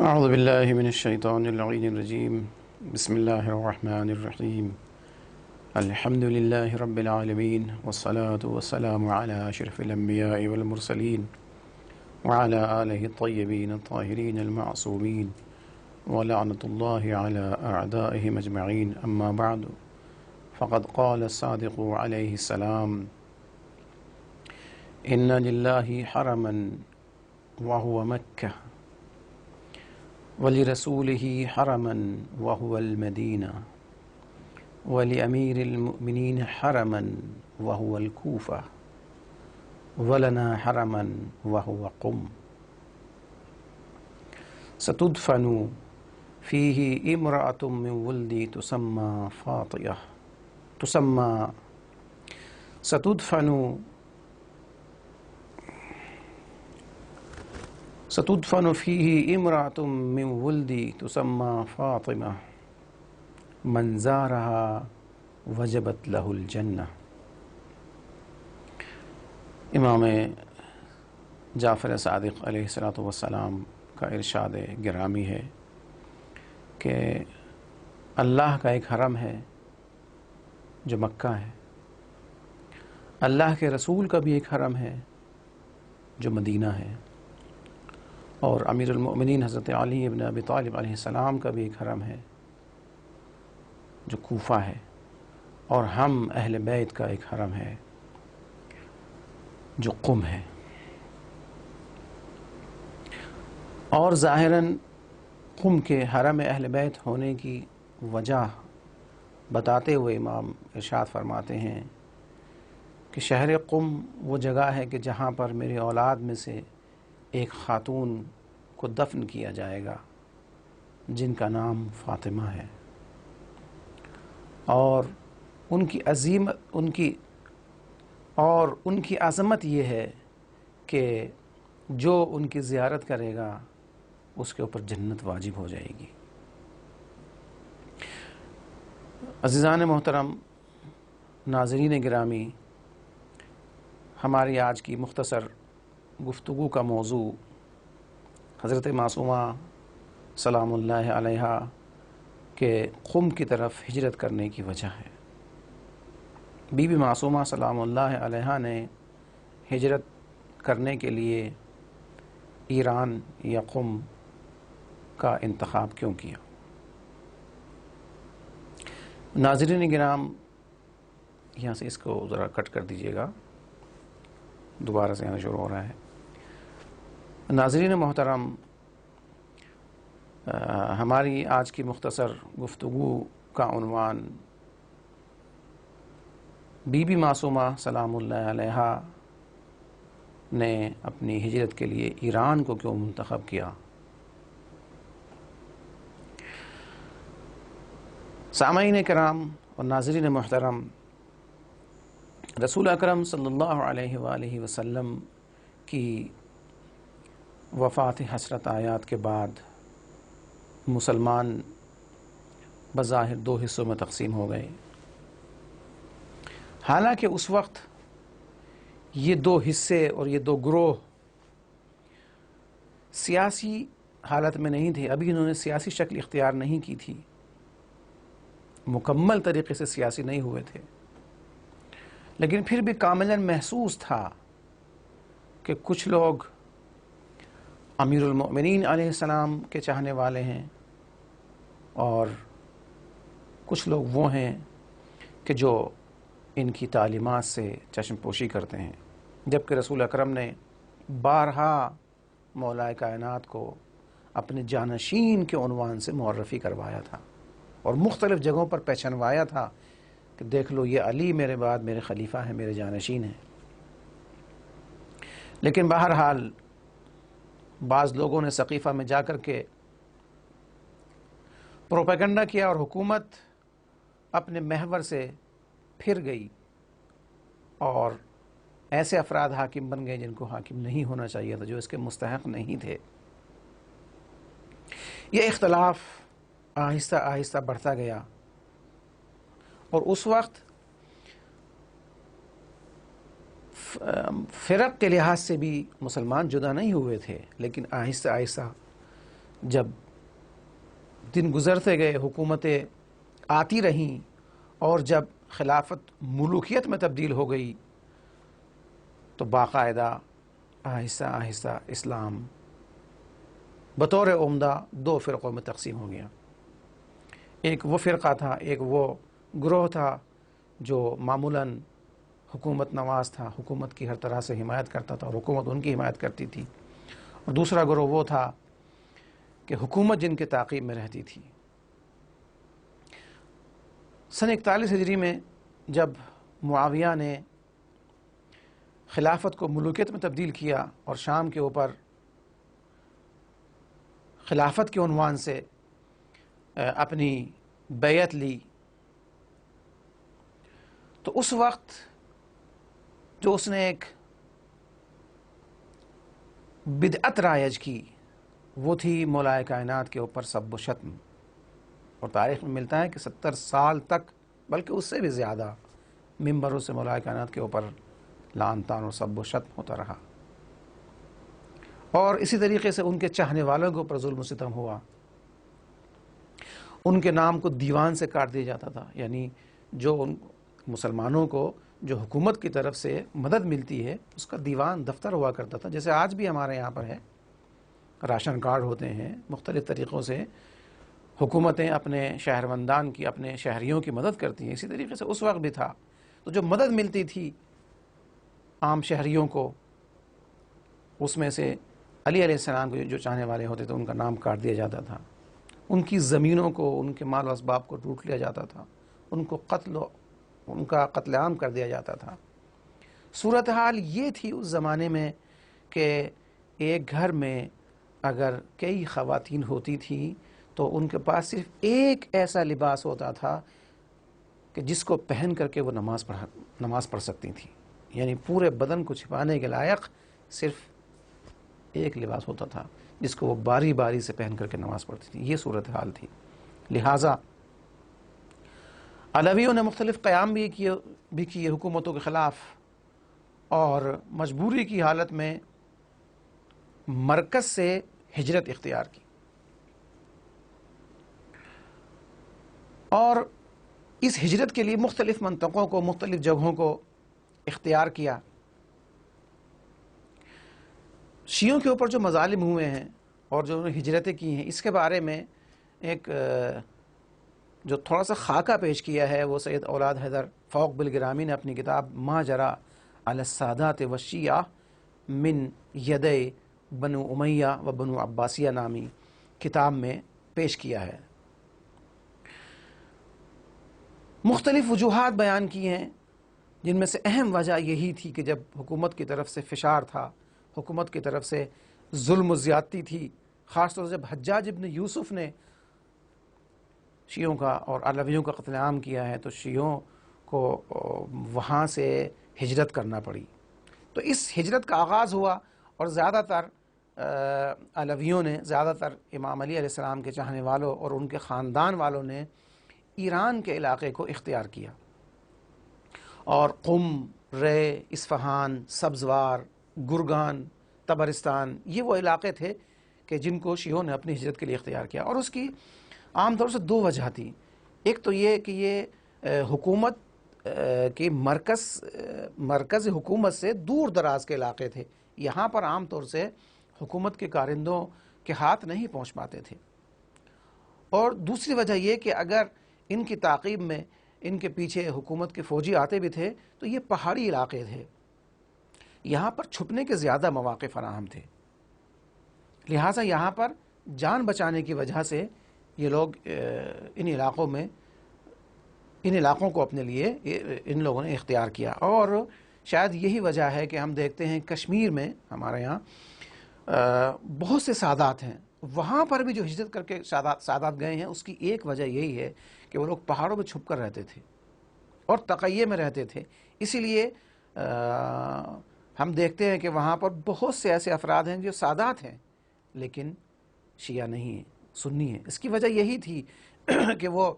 اعوذ باللہ من الشیطان اللعین الرجیم بسم اللہ الرحمن الرحیم الحمد للہ رب العالمین والصلاة والسلام علی اشرف الانبیاء والمرسلین وعلی آلہ الطیبین الطاہرین المعصومین ولعنۃ اللہ علی اعدائہم اجمعین اما بعد فقد قال الصادق علیہ السلام ان للہ حرما وهو مکہ وَلِرَسُولِهِ حَرَمًا وَهُوَ الْمَدِينَةُ وَلِأَمِيرِ الْمُؤْمِنِينَ حَرَمًا وَهُوَ الْكُوفَةُ وَلَنَا حَرَمًا وَهُوَ قُمٌّ ستدفن فيه امرأة من ولدي ستدفن فيه امرأة من ولدي تسمى فاطمة من زارها وجبت له الجنة۔ امام جعفر صادق علیہ السلام کا ارشاد گرامی ہے کہ اللہ کا ایک حرم ہے جو مکہ ہے، اللہ کے رسول کا بھی ایک حرم ہے جو مدینہ ہے، اور امیر المؤمنین حضرت علی ابن ابی طالب علیہ السلام کا بھی ایک حرم ہے جو کوفہ ہے، اور ہم اہل بیت کا ایک حرم ہے جو قم ہے۔ اور ظاہراً قم کے حرم اہل بیت ہونے کی وجہ بتاتے ہوئے امام ارشاد فرماتے ہیں کہ شہر قم وہ جگہ ہے کہ جہاں پر میری اولاد میں سے ایک خاتون کو دفن کیا جائے گا جن کا نام فاطمہ ہے، اور ان کی عظمت یہ ہے کہ جو ان کی زیارت کرے گا اس کے اوپر جنت واجب ہو جائے گی۔ عزیزان محترم، ناظرین گرامی، ہماری آج کی مختصر گفتگو کا موضوع حضرت معصومہ سلام اللہ علیہا کے قم کی طرف ہجرت کرنے کی وجہ ہے۔ بی بی معصومہ سلام اللہ علیہا نے ہجرت کرنے کے لیے ایران یا قم کا انتخاب کیوں کیا؟ ناظرین کرام، یہاں سے اس کو ذرا کٹ کر دیجیے گا، دوبارہ سے آنا شروع ہو رہا ہے۔ ناظرین محترم، ہماری آج کی مختصر گفتگو کا عنوان بی بی معصومہ سلام اللہ علیہا نے اپنی ہجرت کے لیے ایران کو کیوں منتخب کیا۔ سامعین کرام اور ناظرین محترم، رسول اکرم صلی اللہ علیہ وآلہ وسلم کی وفات حسرت آیات کے بعد مسلمان بظاہر دو حصوں میں تقسیم ہو گئے، حالانکہ اس وقت یہ دو حصے اور یہ دو گروہ سیاسی حالت میں نہیں تھے، ابھی انہوں نے سیاسی شکل اختیار نہیں کی تھی، مکمل طریقے سے سیاسی نہیں ہوئے تھے، لیکن پھر بھی کاملاً محسوس تھا کہ کچھ لوگ امیر المؤمنین علیہ السلام کے چاہنے والے ہیں، اور کچھ لوگ وہ ہیں کہ جو ان کی تعلیمات سے چشم پوشی کرتے ہیں، جبکہ رسول اکرم نے بارہا مولا کائنات کو اپنے جانشین کے عنوان سے معرفی کروایا تھا، اور مختلف جگہوں پر پہچنوایا تھا کہ دیکھ لو یہ علی میرے بعد میرے خلیفہ ہیں، میرے جانشین ہیں۔ لیکن بہرحال بعض لوگوں نے سقیفہ میں جا کر کے پروپیگنڈا کیا، اور حکومت اپنے محور سے پھر گئی، اور ایسے افراد حاکم بن گئے جن کو حاکم نہیں ہونا چاہیے تھا، جو اس کے مستحق نہیں تھے۔ یہ اختلاف آہستہ آہستہ بڑھتا گیا، اور اس وقت فرق کے لحاظ سے بھی مسلمان جدا نہیں ہوئے تھے، لیکن آہستہ آہستہ جب دن گزرتے گئے، حکومتیں آتی رہیں، اور جب خلافت ملوکیت میں تبدیل ہو گئی تو باقاعدہ آہستہ آہستہ اسلام بطور عمدہ دو فرقوں میں تقسیم ہو گیا۔ ایک وہ فرقہ تھا، ایک وہ گروہ تھا جو معمولاً حکومت نواز تھا، حکومت کی ہر طرح سے حمایت کرتا تھا اور حکومت ان کی حمایت کرتی تھی، اور دوسرا گروہ وہ تھا کہ حکومت جن کے تعقیب میں رہتی تھی۔ سن 41 ہجری میں جب معاویہ نے خلافت کو ملوکیت میں تبدیل کیا اور شام کے اوپر خلافت کے عنوان سے اپنی بیعت لی، تو اس وقت جو اس نے ایک بدعت رائج کی وہ تھی مولائے کائنات کے اوپر سب و شتم، اور تاریخ میں ملتا ہے کہ 70 سال تک، بلکہ اس سے بھی زیادہ، ممبروں سے مولائے کائنات کے اوپر لعن طعن اور سب و شتم ہوتا رہا، اور اسی طریقے سے ان کے چاہنے والوں کے اوپر ظلم و ستم ہوا۔ ان کے نام کو دیوان سے کاٹ دیا جاتا تھا، یعنی جو ان مسلمانوں کو جو حکومت کی طرف سے مدد ملتی ہے اس کا دیوان دفتر ہوا کرتا تھا، جیسے آج بھی ہمارے یہاں پر ہے، راشن کارڈ ہوتے ہیں، مختلف طریقوں سے حکومتیں اپنے شہروندان کی، اپنے شہریوں کی مدد کرتی ہیں، اسی طریقے سے اس وقت بھی تھا۔ تو جو مدد ملتی تھی عام شہریوں کو، اس میں سے علی علیہ السلام کو جو چاہنے والے ہوتے تھے ان کا نام کاٹ دیا جاتا تھا، ان کی زمینوں کو، ان کے مال و اسباب کو لوٹ لیا جاتا تھا، ان کا قتل عام کر دیا جاتا تھا۔ صورتحال یہ تھی اس زمانے میں کہ ایک گھر میں اگر کئی خواتین ہوتی تھیں تو ان کے پاس صرف ایک ایسا لباس ہوتا تھا کہ جس کو پہن کر کے وہ نماز پڑھ سکتی تھیں، یعنی پورے بدن کو چھپانے کے لائق صرف ایک لباس ہوتا تھا جس کو وہ باری باری سے پہن کر کے نماز پڑھتی تھی۔ یہ صورتحال تھی۔ لہٰذا علویوں نے مختلف قیام بھی کیے حکومتوں کے خلاف، اور مجبوری کی حالت میں مرکز سے ہجرت اختیار کی، اور اس ہجرت کے لیے مختلف منطقوں کو، مختلف جگہوں کو اختیار کیا۔ شیعوں کے اوپر جو مظالم ہوئے ہیں اور جو انہوں نے ہجرتیں کی ہیں، اس کے بارے میں ایک جو تھوڑا سا خاکہ پیش کیا ہے وہ سید اولاد حیدر فوق بالگرامی نے اپنی کتاب ما جرى علی السادات والشیعہ من یدی بنو امیہ و بنو عباسیہ نامی کتاب میں پیش کیا ہے۔ مختلف وجوہات بیان کی ہیں، جن میں سے اہم وجہ یہی تھی کہ جب حکومت کی طرف سے فشار تھا، حکومت کی طرف سے ظلم و زیادتی تھی، خاص طور سے جب حجاج ابن یوسف نے شیعوں کا اور علویوں کا قتل عام کیا ہے تو شیعوں کو وہاں سے ہجرت کرنا پڑی۔ تو اس ہجرت کا آغاز ہوا، اور زیادہ تر علویوں نے، زیادہ تر امام علی علیہ السلام کے چاہنے والوں اور ان کے خاندان والوں نے ایران کے علاقے کو اختیار کیا، اور قم، رے، اصفہان، سبزوار، گرگان، طبرستان، یہ وہ علاقے تھے کہ جن کو شیعوں نے اپنی ہجرت کے لیے اختیار کیا۔ اور اس کی عام طور سے دو وجہ تھی۔ ایک تو یہ کہ یہ حکومت کی مرکز حکومت سے دور دراز کے علاقے تھے، یہاں پر عام طور سے حکومت کے کارندوں کے ہاتھ نہیں پہنچ پاتے تھے۔ اور دوسری وجہ یہ کہ اگر ان کی تعقیب میں ان کے پیچھے حکومت کے فوجی آتے بھی تھے تو یہ پہاڑی علاقے تھے، یہاں پر چھپنے کے زیادہ مواقع فراہم تھے، لہٰذا یہاں پر جان بچانے کی وجہ سے یہ لوگ ان علاقوں کو اپنے لیے ان لوگوں نے اختیار کیا۔ اور شاید یہی وجہ ہے کہ ہم دیکھتے ہیں کشمیر میں ہمارے یہاں بہت سے سادات ہیں، وہاں پر بھی جو ہجرت کر کے سادات گئے ہیں، اس کی ایک وجہ یہی ہے کہ وہ لوگ پہاڑوں میں چھپ کر رہتے تھے اور تقیے میں رہتے تھے۔ اسی لیے ہم دیکھتے ہیں کہ وہاں پر بہت سے ایسے افراد ہیں جو سادات ہیں لیکن شیعہ نہیں ہیں، سنی ہیں۔ اس کی وجہ یہی تھی کہ وہ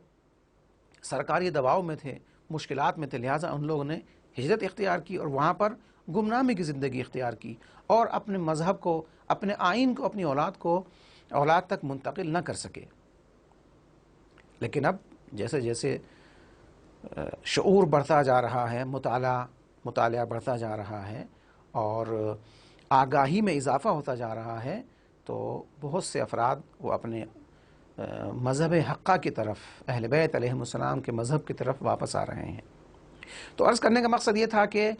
سرکاری دباؤ میں تھے، مشکلات میں تھے، لہٰذا ان لوگوں نے ہجرت اختیار کی اور وہاں پر گمنامی کی زندگی اختیار کی، اور اپنے مذہب کو، اپنے آئین کو، اپنی اولاد کو اولاد تک منتقل نہ کر سکے. لیکن اب جیسے جیسے شعور بڑھتا جا رہا ہے، مطالعہ بڑھتا جا رہا ہے اور آگاہی میں اضافہ ہوتا جا رہا ہے، تو بہت سے افراد وہ اپنے مذہب حقہ کی طرف، اہل بیت علیہم السلام کے مذہب کی طرف واپس آ رہے ہیں. تو عرض کرنے کا مقصد یہ تھا کہ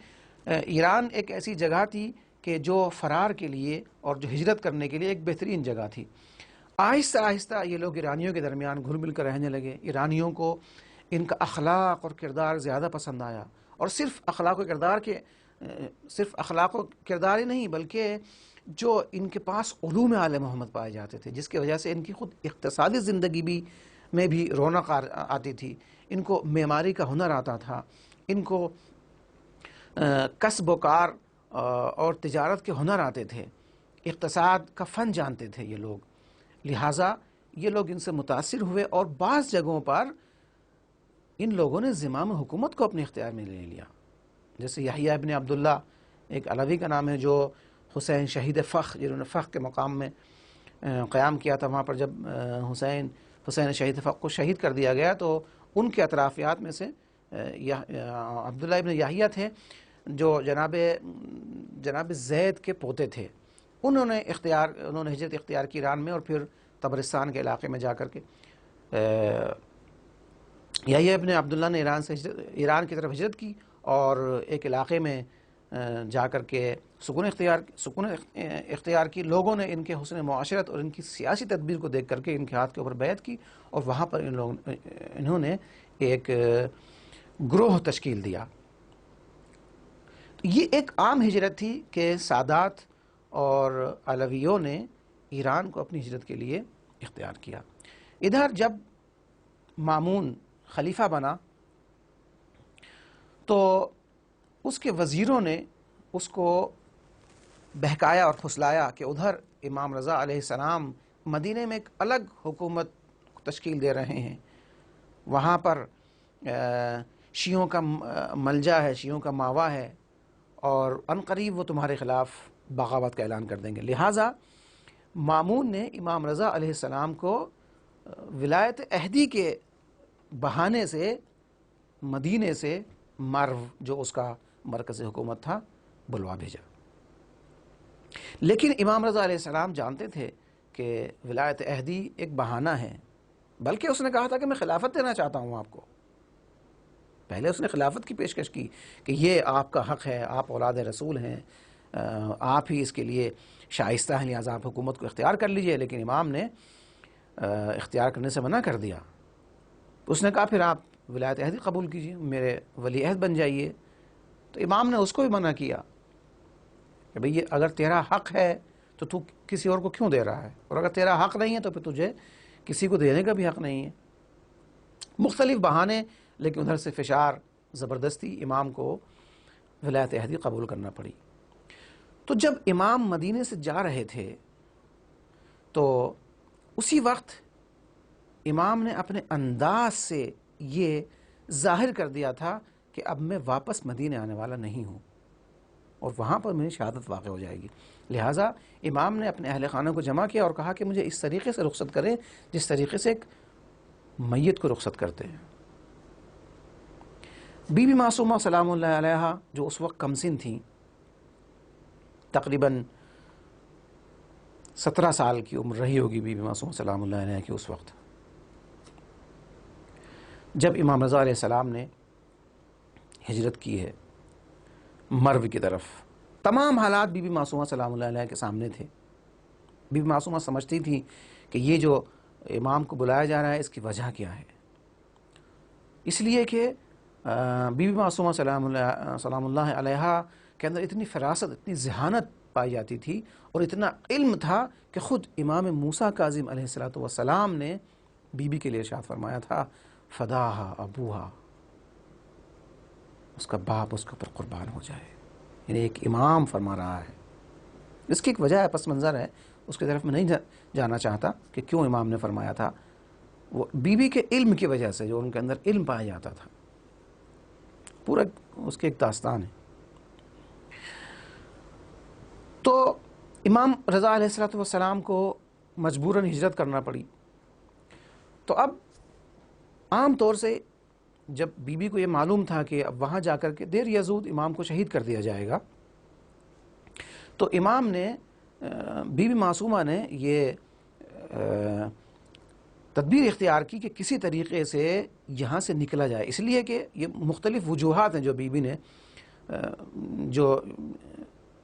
ایران ایک ایسی جگہ تھی کہ جو فرار کے لیے اور جو ہجرت کرنے کے لیے ایک بہترین جگہ تھی. آہستہ آہستہ یہ لوگ ایرانیوں کے درمیان گھل مل کر رہنے لگے. ایرانیوں کو ان کا اخلاق اور کردار زیادہ پسند آیا، اور صرف اخلاق و کردار ہی نہیں، بلکہ جو ان کے پاس علوم آل محمد پائے جاتے تھے، جس کی وجہ سے ان کی خود اقتصادی زندگی میں بھی رونق آتی تھی. ان کو معماری کا ہنر آتا تھا، ان کو کسب و کار اور تجارت کے ہنر آتے تھے، اقتصاد کا فن جانتے تھے یہ لوگ. لہٰذا یہ لوگ ان سے متاثر ہوئے اور بعض جگہوں پر ان لوگوں نے زمام حکومت کو اپنے اختیار میں لے لیا. جیسے یحییٰ ابن عبداللہ، ایک علوی کا نام ہے، جو حسین شہید فخ، جنہوں نے فخ کے مقام میں قیام کیا تھا. وہاں پر جب حسین شہید فخ کو شہید کر دیا گیا تو ان کے اطرافیات میں سے عبداللہ ابن یحییٰ تھے، جو جناب زید کے پوتے تھے. انہوں نے ہجرت اختیار کی ایران میں، اور پھر طبرستان کے علاقے میں جا کر کے یحییٰ ابن عبداللہ نے ایران کی طرف ہجرت کی، اور ایک علاقے میں جا کر کے سکون اختیار کی. لوگوں نے ان کے حسن معاشرت اور ان کی سیاسی تدبیر کو دیکھ کر کے ان کے ہاتھ کے اوپر بیعت کی، اور وہاں پر انہوں نے ایک گروہ تشکیل دیا. یہ ایک عام ہجرت تھی کہ سادات اور علویوں نے ایران کو اپنی ہجرت کے لیے اختیار کیا. ادھر جب مامون خلیفہ بنا تو اس کے وزیروں نے اس کو بہکایا اور پھسلایا کہ ادھر امام رضا علیہ السلام مدینہ میں ایک الگ حکومت تشکیل دے رہے ہیں، وہاں پر شیعوں کا ملجا ہے، شیعوں کا ماوا ہے، اور عنقریب وہ تمہارے خلاف بغاوت کا اعلان کر دیں گے. لہٰذا مامون نے امام رضا علیہ السلام کو ولایت عہدی کے بہانے سے مدینے سے مرو، جو اس کا مرکز حکومت تھا، بلوا بھیجا. لیکن امام رضا علیہ السلام جانتے تھے کہ ولایت عہدی ایک بہانہ ہے، بلکہ اس نے کہا تھا کہ میں خلافت دینا چاہتا ہوں آپ کو. پہلے اس نے خلافت کی پیشکش کی کہ یہ آپ کا حق ہے، آپ اولاد رسول ہیں، آپ ہی اس کے لیے شائستہ ہیں، لہٰذا آپ حکومت کو اختیار کر لیجئے. لیکن امام نے اختیار کرنے سے منع کر دیا. اس نے کہا پھر آپ ولایت عہدی قبول کیجئے، میرے ولی عہد بن جائیے. تو امام نے اس کو بھی منع کیا کہ بھئی اگر تیرا حق ہے تو تو کسی اور کو کیوں دے رہا ہے، اور اگر تیرا حق نہیں ہے تو پھر تجھے کسی کو دینے کا بھی حق نہیں ہے. مختلف بہانے، لیکن ادھر سے فشار، زبردستی امام کو ولایت عہدی قبول کرنا پڑی. تو جب امام مدینے سے جا رہے تھے تو اسی وقت امام نے اپنے انداز سے یہ ظاہر کر دیا تھا کہ اب میں واپس مدینے آنے والا نہیں ہوں، اور وہاں پر میری شہادت واقع ہو جائے گی. لہٰذا امام نے اپنے اہل خانہ کو جمع کیا اور کہا کہ مجھے اس طریقے سے رخصت کریں جس طریقے سے ایک میت کو رخصت کرتے ہیں. بی بی معصومہ سلام اللہ علیہا، جو اس وقت کمسن تھیں، تقریباً 17 سال کی عمر رہی ہوگی بی بی معصومہ سلام اللہ علیہا کی اس وقت، جب امام رضا علیہ السلام نے ہجرت کی ہے مرو کی طرف. تمام حالات بی بی معصومہ سلام اللہ علیہ کے سامنے تھے. بی بی معصومہ سمجھتی تھی کہ یہ جو امام کو بلایا جا رہا ہے اس کی وجہ کیا ہے، اس لیے کہ بی بی معصومہ سلام اللہ علیہا کے اندر اتنی فراست، اتنی ذہانت پائی جاتی تھی، اور اتنا علم تھا کہ خود امام موسیٰ کاظم علیہ السلام نے بی بی کے لیے ارشاد فرمایا تھا فداہا ابوہا، اس کا باپ اس کے اوپر قربان ہو جائے. یعنی ایک امام فرما رہا ہے. اس کی ایک وجہ ہے، پس منظر ہے، اس کی طرف میں نہیں جانا چاہتا کہ کیوں امام نے فرمایا تھا. وہ بی بی کے علم کی وجہ سے، جو ان کے اندر علم پایا جاتا تھا، پورا اس کی ایک داستان ہے. تو امام رضا علیہ السلام کو مجبوراً ہجرت کرنا پڑی۔ تو اب عام طور سے جب بی بی کو یہ معلوم تھا کہ اب وہاں جا کر کے دیر یا زود امام کو شہید کر دیا جائے گا، تو امام نے بی بی معصومہ نے یہ تدبیر اختیار کی کہ کسی طریقے سے یہاں سے نکلا جائے، اس لیے کہ یہ مختلف وجوہات ہیں جو بی بی نے جو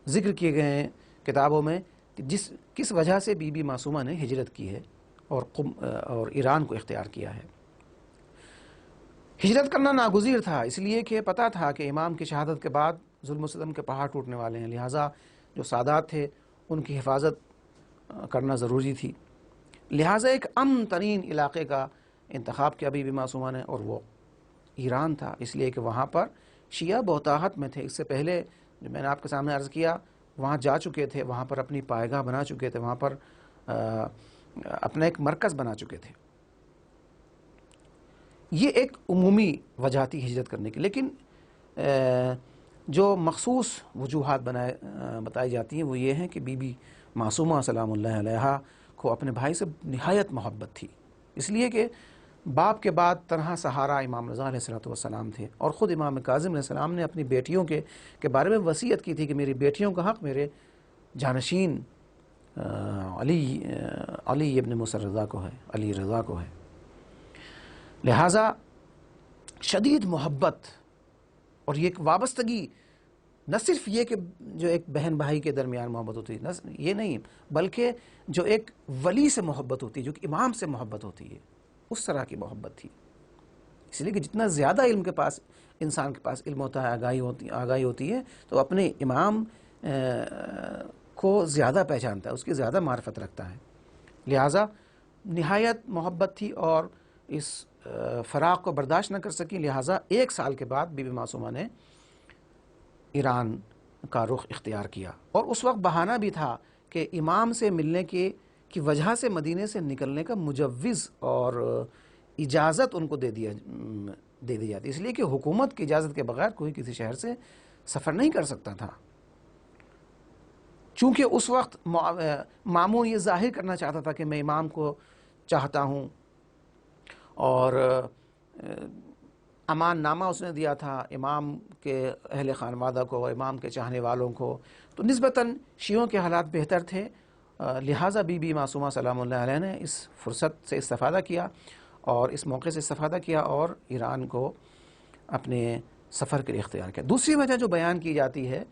ذکر کیے گئے ہیں کتابوں میں کہ کس وجہ سے بی بی معصومہ نے ہجرت کی ہے اور ایران کو اختیار کیا ہے۔ ہجرت کرنا ناگزیر تھا، اس لیے کہ پتہ تھا کہ امام کی شہادت کے بعد ظلم و ستم کے پہاڑ ٹوٹنے والے ہیں، لہٰذا جو سادات تھے ان کی حفاظت کرنا ضروری تھی، لہٰذا ایک امن ترین علاقے کا انتخاب کیا بی بی معصومہ نے، اور وہ ایران تھا، اس لیے کہ وہاں پر شیعہ بہتاحت میں تھے۔ اس سے پہلے جو میں نے آپ کے سامنے عرض کیا وہاں جا چکے تھے، وہاں پر اپنی پائیگاہ بنا چکے تھے، وہاں پر اپنا ایک مرکز بنا چکے تھے۔ یہ ایک عمومی وجہ تھی ہجرت کرنے کی، لیکن جو مخصوص وجوہات بتائی جاتی ہیں وہ یہ ہیں کہ بی بی معصومہ سلام اللہ علیہا کو اپنے بھائی سے نہایت محبت تھی، اس لیے کہ باپ کے بعد تنہا سہارا امام رضا علیہ السلام تھے، اور خود امام کاظم علیہ السلام نے اپنی بیٹیوں کے بارے میں وصیت کی تھی کہ میری بیٹیوں کا حق میرے جانشین علی ابن موسیٰ رضا کو ہے، علی رضا کو ہے۔ لہٰذا شدید محبت اور یہ ایک وابستگی، نہ صرف یہ کہ جو ایک بہن بھائی کے درمیان محبت ہوتی ہے، یہ نہیں، بلکہ جو ایک ولی سے محبت ہوتی ہے، جو کہ امام سے محبت ہوتی ہے، اس طرح کی محبت تھی۔ اس لیے کہ جتنا زیادہ علم کے پاس انسان کے پاس علم ہوتا ہے، آگاہی ہوتی ہے، تو اپنے امام کو زیادہ پہچانتا ہے، اس کی زیادہ معرفت رکھتا ہے، لہٰذا نہایت محبت تھی اور اس فراق کو برداشت نہ کر سکی، لہٰذا 1 سال کے بعد بی بی معصومہ نے ایران کا رخ اختیار کیا، اور اس وقت بہانہ بھی تھا کہ امام سے ملنے کی وجہ سے مدینے سے نکلنے کا مجوز اور اجازت ان کو دے دی جاتی، اس لیے کہ حکومت کی اجازت کے بغیر کوئی کسی شہر سے سفر نہیں کر سکتا تھا، چونکہ اس وقت مامون یہ ظاہر کرنا چاہتا تھا کہ میں امام کو چاہتا ہوں، اور امان نامہ اس نے دیا تھا امام کے اہل خانوادہ کو، امام کے چاہنے والوں کو، تو نسبتاً شیعوں کے حالات بہتر تھے، لہٰذا بی بی معصومہ سلام اللہ علیہ نے اس فرصت سے استفادہ کیا اور اس موقع سے استفادہ کیا اور ایران کو اپنے سفر کے لیے اختیار کیا۔ دوسری وجہ جو بیان کی جاتی ہے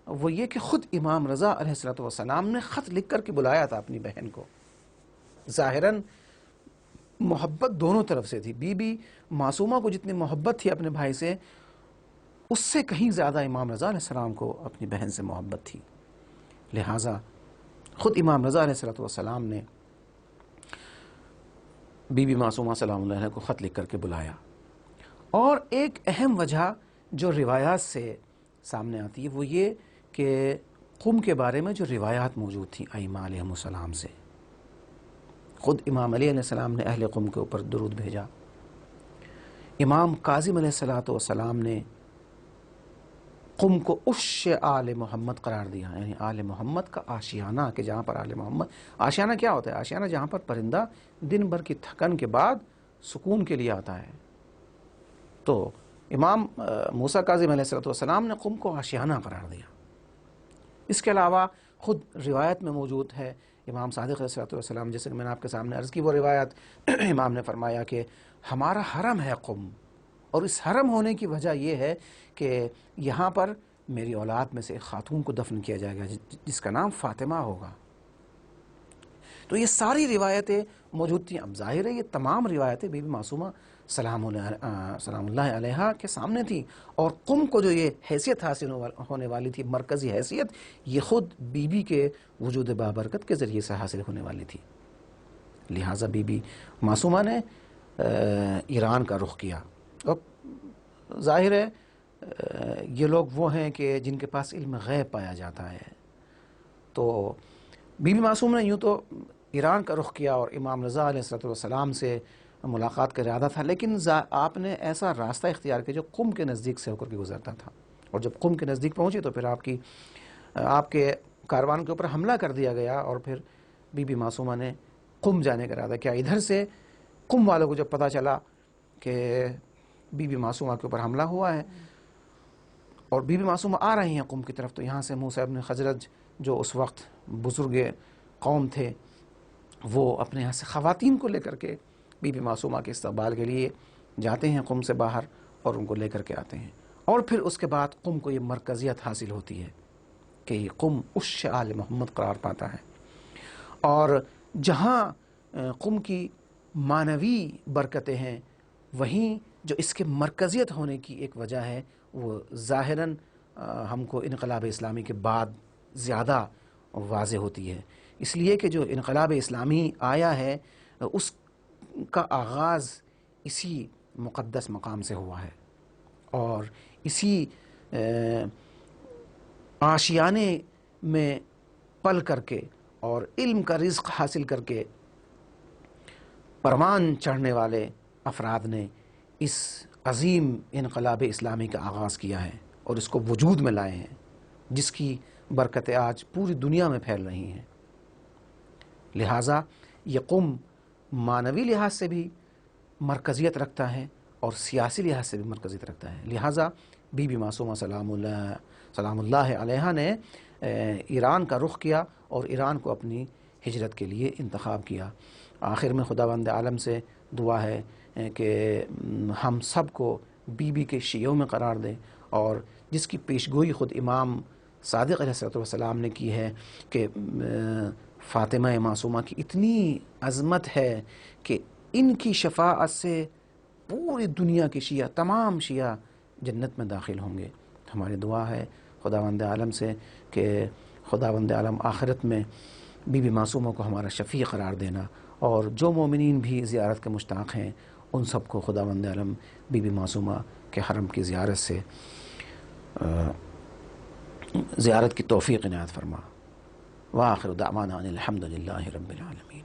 وہ یہ کہ خود امام رضا علیہ السلام نے خط لکھ کر کے بلایا تھا اپنی بہن کو، ظاہراً محبت دونوں طرف سے تھی، بی بی معصومہ کو جتنی محبت تھی اپنے بھائی سے، اس سے کہیں زیادہ امام رضا علیہ السلام کو اپنی بہن سے محبت تھی، لہٰذا خود امام رضا علیہ السلام نے بی بی معصومہ سلام اللہ علیہ کو خط لکھ کر کے بلایا۔ اور ایک اہم وجہ جو روایات سے سامنے آتی ہے وہ یہ کہ قم کے بارے میں جو روایات موجود تھیں ائمہ علیہم السلام سے، خود امام علی علیہ السلام نے اہل قم کے اوپر درود بھیجا، امام کاظم علیہ السلام نے قم کو عش آل محمد قرار دیا، یعنی آل محمد کا آشیانہ، کہ جہاں پر آل محمد، آشیانہ کیا ہوتا ہے؟ آشیانہ جہاں پر پرندہ دن بھر کی تھکن کے بعد سکون کے لیے آتا ہے، تو امام موسیٰ کاظم علیہ السلام نے قم کو آشیانہ قرار دیا۔ اس کے علاوہ خود روایت میں موجود ہے امام صادق علیہ السلام، جیسے کہ میں نے آپ کے سامنے عرض کی وہ روایت، امام نے فرمایا کہ ہمارا حرم ہے قم، اور اس حرم ہونے کی وجہ یہ ہے کہ یہاں پر میری اولاد میں سے ایک خاتون کو دفن کیا جائے گا جس کا نام فاطمہ ہوگا۔ تو یہ ساری روایتیں موجود تھیں۔ اب ظاہر ہے یہ تمام روایتیں بی بی معصومہ سلام اللہ علیہا کے سامنے تھی، اور قم کو جو یہ حیثیت حاصل ہونے والی تھی، مرکزی حیثیت، یہ خود بی بی کے وجود بابرکت کے ذریعے سے حاصل ہونے والی تھی، لہٰذا بی بی معصومہ نے ایران کا رخ کیا۔ اور ظاہر ہے یہ لوگ وہ ہیں کہ جن کے پاس علم غیب پایا جاتا ہے، تو بی بی معصوم نے یوں تو ایران کا رخ کیا اور امام رضا علیہ السلام سے ملاقات کا ارادہ تھا، لیکن آپ نے ایسا راستہ اختیار کیا جو قم کے نزدیک سے ہو کر کے گزرتا تھا، اور جب قم کے نزدیک پہنچے تو پھر آپ کے کاروان کے اوپر حملہ کر دیا گیا، اور پھر بی بی معصومہ نے قم جانے کا ارادہ کیا۔ ادھر سے قم والوں کو جب پتہ چلا کہ بی بی معصومہ کے اوپر حملہ ہوا ہے اور بی بی معصومہ آ رہی ہیں قم کی طرف، تو یہاں سے موسیٰ ابن خزرج جو اس وقت بزرگ قوم تھے وہ اپنے یہاں سے خواتین کو لے کر کے بی بی معصومہ کے استقبال کے لیے جاتے ہیں قم سے باہر اور ان کو لے کر کے آتے ہیں، اور پھر اس کے بعد قم کو یہ مرکزیت حاصل ہوتی ہے کہ یہ قم عش آل محمد قرار پاتا ہے، اور جہاں قم کی معنوی برکتیں ہیں وہیں جو اس کے مرکزیت ہونے کی ایک وجہ ہے وہ ظاہراً ہم کو انقلاب اسلامی کے بعد زیادہ واضح ہوتی ہے، اس لیے کہ جو انقلاب اسلامی آیا ہے اس کا آغاز اسی مقدس مقام سے ہوا ہے، اور اسی آشیانے میں پل کر کے اور علم کا رزق حاصل کر کے پروان چڑھنے والے افراد نے اس عظیم انقلاب اسلامی کا آغاز کیا ہے اور اس کو وجود میں لائے ہیں، جس کی برکتیں آج پوری دنیا میں پھیل رہی ہیں۔ لہٰذا یہ قم معنوی لحاظ سے بھی مرکزیت رکھتا ہے اور سیاسی لحاظ سے بھی مرکزیت رکھتا ہے، لہٰذا بی بی معصومہ سلام اللہ علیہا نے ایران کا رخ کیا اور ایران کو اپنی ہجرت کے لیے انتخاب کیا۔ آخر میں خداوند عالم سے دعا ہے کہ ہم سب کو بی بی کے شیعوں میں قرار دیں، اور جس کی پیشگوئی خود امام صادق علیہ السلام نے کی ہے کہ فاطمہ معصومہ کی اتنی عظمت ہے کہ ان کی شفاعت سے پوری دنیا کے شیعہ، تمام شیعہ جنت میں داخل ہوں گے۔ ہماری دعا ہے خداوند عالم سے کہ خداوند عالم آخرت میں بی بی معصومہ کو ہمارا شفیع قرار دینا، اور جو مومنین بھی زیارت کے مشتاق ہیں ان سب کو خداوند عالم بی بی معصومہ کے حرم کی زیارت سے زیارت کی توفیق عنایت فرما۔ وآخر دعوانا ان الحمد للہ رب العالمین۔